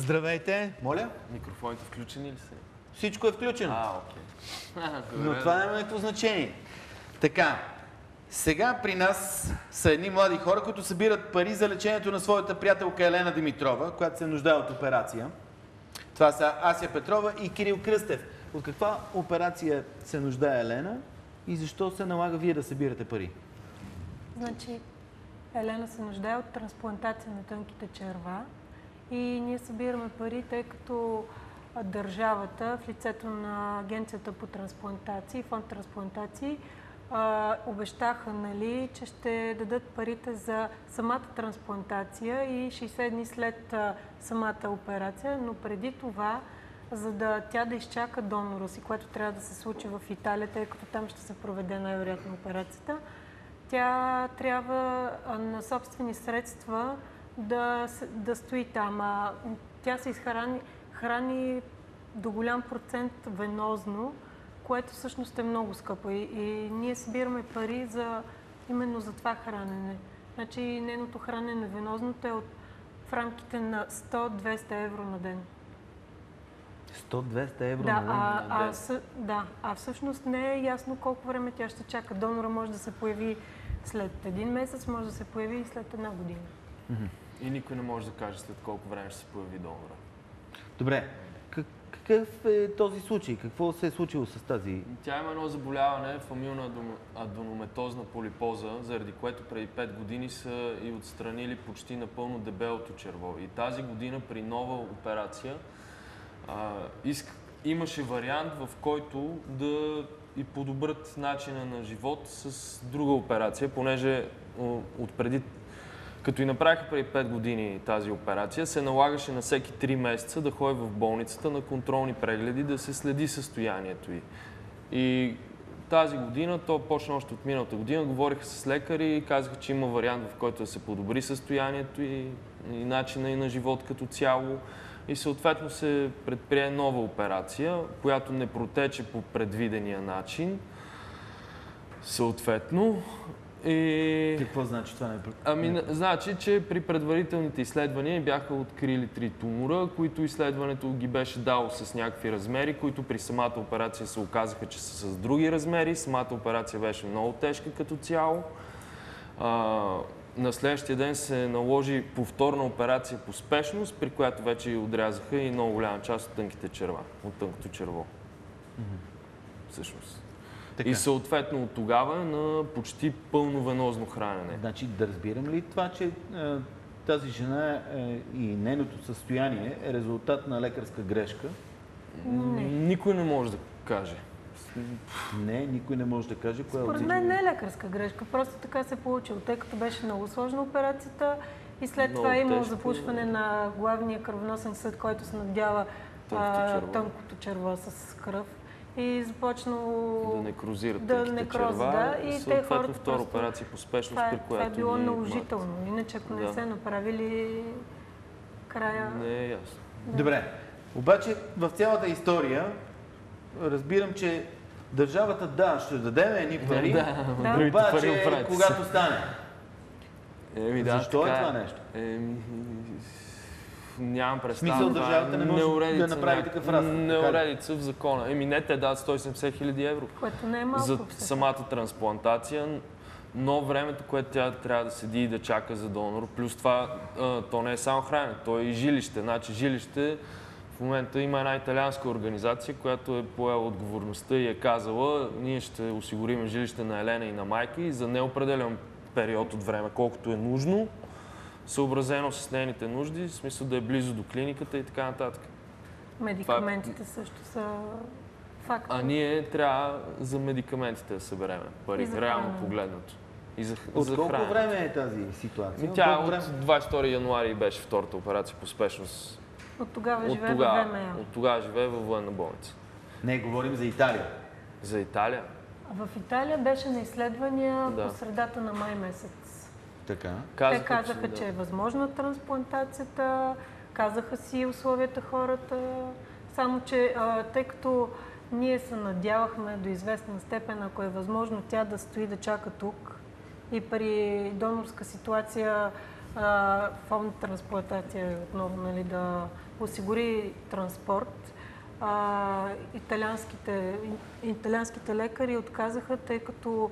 Здравейте! Моля? Микрофоните включени ли са? Всичко е включено. Окей. Но това няма никакво значение. Така, сега при нас са едни млади хора, които събират пари за лечението на своята приятелка Елена Димитрова, която се нуждае от операция. Това са Ася Петрова и Кирил Кръстев. От каква операция се нуждае Елена и защо се налага вие да събирате пари? Значи, Елена се нуждае от трансплантация на тънките черва и ние събираме пари, тъй като държавата в лицето на Агенцията по трансплантации, фонд трансплантации, обещаха, нали, че ще дадат парите за самата трансплантация и 60 дни след самата операция, но преди това, за да тя да изчака донора си, което трябва да се случи в Италия, тъй като там ще се проведе най-вероятно операцията, тя трябва на собствени средства да стои там. Тя се храни до голям процент венозно, което всъщност е много скъпо. И ние събираме пари именно за това хранене. Значи нейното хранене венозното е в рамките на 100-200 евро на ден. 100-200 евро на ден? А всъщност не е ясно колко време тя ще чака. Донора може да се появи след един месец, може да се появи и след една година. И никой не може да каже след колко време ще се появи донора. Добре. Какъв е този случай? Какво се е случило с тази? Тя има едно заболяване, фамилна аденометозна полипоза, заради което преди 5 години са и отстранили почти напълно дебелото черво. И тази година при нова операция имаше вариант, в който да и подобрят начина на живот с друга операция, понеже като и направиха преди 5 години тази операция, се налагаше на всеки 3 месеца да ходи в болницата на контролни прегледи, да се следи състоянието й. И тази година, то почна още от миналата година, говориха с лекари и казаха, че има вариант, в който да се подобри състоянието и начина и на живот като цяло. И съответно се предприе нова операция, която не протече по предвидения начин. Съответно. Какво значи това? Значи, че при предварителните изследвания бяха открили 3 тумора, които изследването ги беше дало с някакви размери, които при самата операция се оказаха, че са с други размери. Самата операция беше много тежка като цяло. На следващия ден се наложи повторна операция по спешност, при която вече отрязаха и много голяма част от тънките черва, от тънкото черво. Всъщност. Така. И съответно от тогава на почти пълно венозно хранене. Значи да разбирам ли това, че тази жена и нейното състояние е резултат на лекарска грешка? Не. Никой не може да каже. Не, никой не може да каже. Според мен не е лекарска грешка, просто така се получило, тъй като беше много сложна операцията и след това имало запушване на главния кръвоносен съд, който се надява тънкото черво с кръв. И започнало да некрозират тънките черва. Да, и те хората втора операция по спешност, при която това е било наложително. Иначе ако не се направили края... Не е ясно. Да. Добре. Обаче в цялата история разбирам, че държавата ще дадем едни пари, обаче когато стане. Защо е това нещо? Нямам представа. Смисъл държавата не може да направи такъв разход. Неуредица в закона. Не, те дадат 170 000 евро. Което не е малко. За самата трансплантация, но времето, което тя трябва да седи и да чака за донор, плюс това, то не е само хранене, то е и жилище. Значи жилище, в момента има една италианска организация, която е поела отговорността и е казала, ние ще осигурим жилище на Елена и на майка и за неопределен период от време, колкото е нужно, съобразено с нейните нужди, в смисъл да е близо до клиниката и така нататък. Медикаментите също са фактор. А ние трябва за медикаментите да съберем пари, реално погледнато. От колко време е тази ситуация? Тя от 22 януари беше втората операция по спешност. От тогава живее във ВМА. От тогава живее във военна болница. Не, говорим за Италия. За Италия? В Италия беше на изследвания по средата на май месец. Така. Те казаха, че е възможна трансплантацията, казаха си условията хората, само че тъй като ние се надявахме до известна степен, ако е възможно тя да стои да чака тук и при донорска ситуация фонд трансплантация отново, нали, да осигури транспорт. Италианските лекари отказаха, тъй като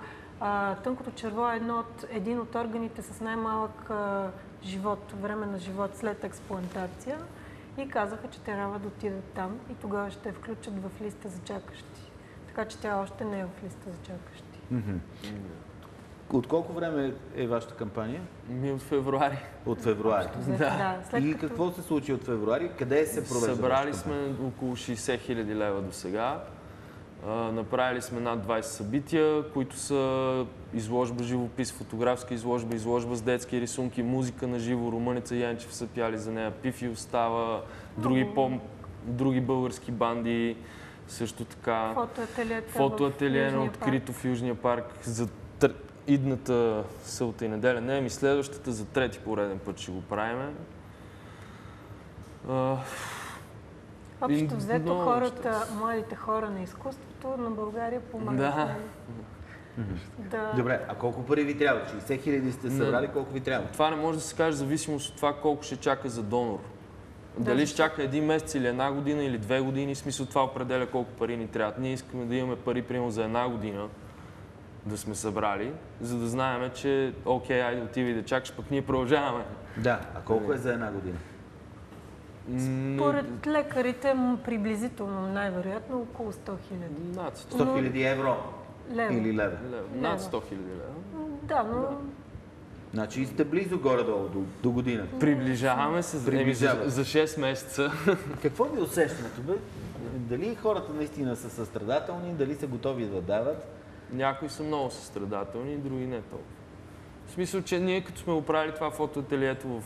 тънкото черво е един от органите с най-малък време на живот след експлантация и казаха, че трябва да отидат там и тогава ще я включат в листа за чакащи. Така че тя още не е в листа за чакащи. От колко време е вашата кампания? От февруари. От февруари. Да. И какво се случи от февруари? Къде се провежда? Събрали сме около 60 000 лева до сега. Направили сме над 20 събития, които са изложба живопис, фотографска изложба с детски рисунки, музика на живо, Румъница Янчев са пяли за нея, Пифи остава, други български банди, също така. Фотоателие на открито в Южния парк за идната събота и неделя. Не, следващата за трети пореден път ще го правим. Общо взето младите хора на изкуството на България помагат. Да. Добре, а колко пари ви трябва? 60 000 сте събрали, колко ви трябва? Това не може да се каже в зависимост от това колко ще чака за донор. Дали ще чака един месец или една година или 2 години, в смисъл това определя колко пари ни трябват. Ние искаме да имаме пари, примерно за една година да сме събрали, за да знаем, че окей, айде отивай да чакаш, пък ние продължаваме. Да, а колко е за една година? Според лекарите приблизително, най-вероятно, около 100 000. Над 100 000 евро или лева? Над 100 000 лева. Да, но... Значи сте близо горе-долу до година. Приближаваме се за 6 месеца. Какво ви усещането, бе? Дали хората наистина са състрадателни, дали са готови да дават? Някои са много състрадателни, други не толкова. В смисъл, че ние като сме оправили това фотоателието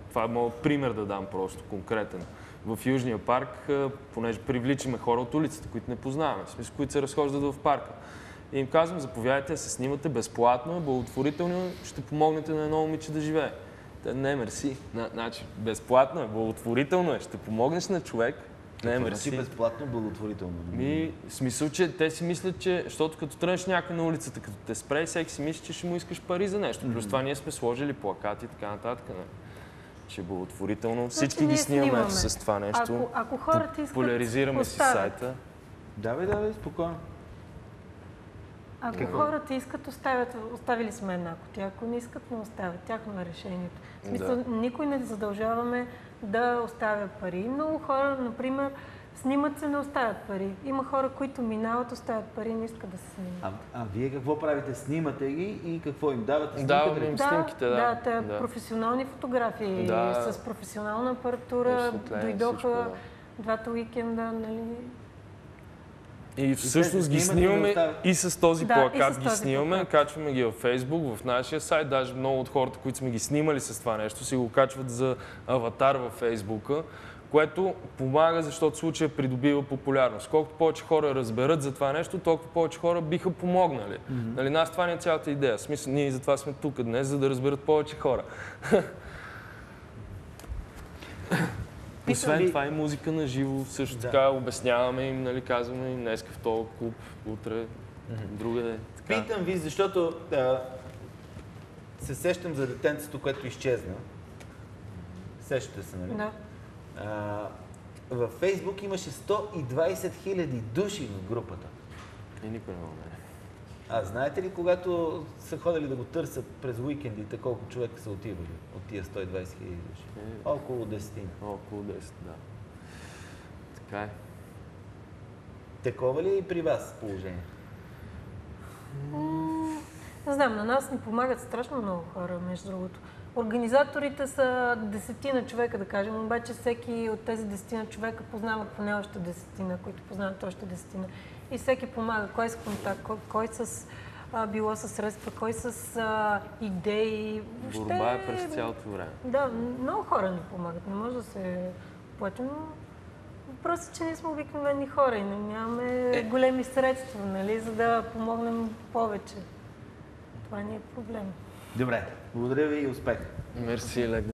това е моят пример да дам просто конкретен. В Южния парк, понеже привличаме хора от улицата, които не познаваме, в смисъл, които се разхождат в парка. И им казвам, заповядайте, се снимате безплатно, благотворително, ще помогнете на едно момиче да живее. Те, не, мерси. Значи, безплатно е, благотворително е, ще помогнеш на човек. Не, мерси. Безплатно, благотворително. В смисъл, че те си мислят, че, защото като тръгнеш някой на улицата, като те спре, всеки си мисли, че ще му искаш пари за нещо. Плюс това ние сме сложили плакати и така нататък. Че е благотворително. Всички ги снимаме с това нещо. Ако хората искат, популяризираме си сайта. Давай, спокойно. Ако хората искат, оставили сме една кутия. Ако не искат, не оставят. Тяхно е решението. В смисъл, никой не задължаваме да оставя пари. Много хора, например, снимат се, не оставят пари. Има хора, които минават, оставят пари, не искат да се снимат. А вие какво правите? Снимате ги и какво им давате? Даваме им снимките, да. Професионални фотографии с професионална апаратура. Дойдоха двата уикенда, нали? И всъщност ги снимаме и с този плакат ги снимаме, качваме ги във Фейсбук, в нашия сайт. Даже много от хората, които сме ги снимали с това нещо, си го качват за аватар във Фейсбука, което помага, защото случая придобива популярност. Колкото повече хора разберат за това нещо, толкова повече хора биха помогнали. Нали, нас това не е цялата идея. В смисъл, ние затова сме тук днес, за да разберат повече хора. Освен това и музика на живо, също така обясняваме им, нали, казваме им днеска в този клуб, утре, другаде. Питам ви, защото се сещам за детенцето, което изчезна. Сещате се, нали? Да. Във Фейсбук имаше 120 000 души в групата. И никой не го знае. А знаете ли, когато са ходили да го търсят през уикендите, колко човека са отивали от тия 120 000 души? Около 10. Около 10, да. Така е. Такова ли е и при вас положение? Не знам, на нас ни помагат страшно много хора, между другото. Организаторите са 10 човека, да кажем, обаче всеки от тези 10 човека познава поне още 10, които познават още 10. И всеки помага. Кой с контакт, кой с било със средства, кой с идеи. Борба е през цялото време. Да, много хора ни помагат. Не може да се платим, но просто, че ние сме обикновени хора и нямаме големи средства, нали, за да помогнем повече. Това не е проблем. Добре, благодаря ви и успех. Мерси, Лек.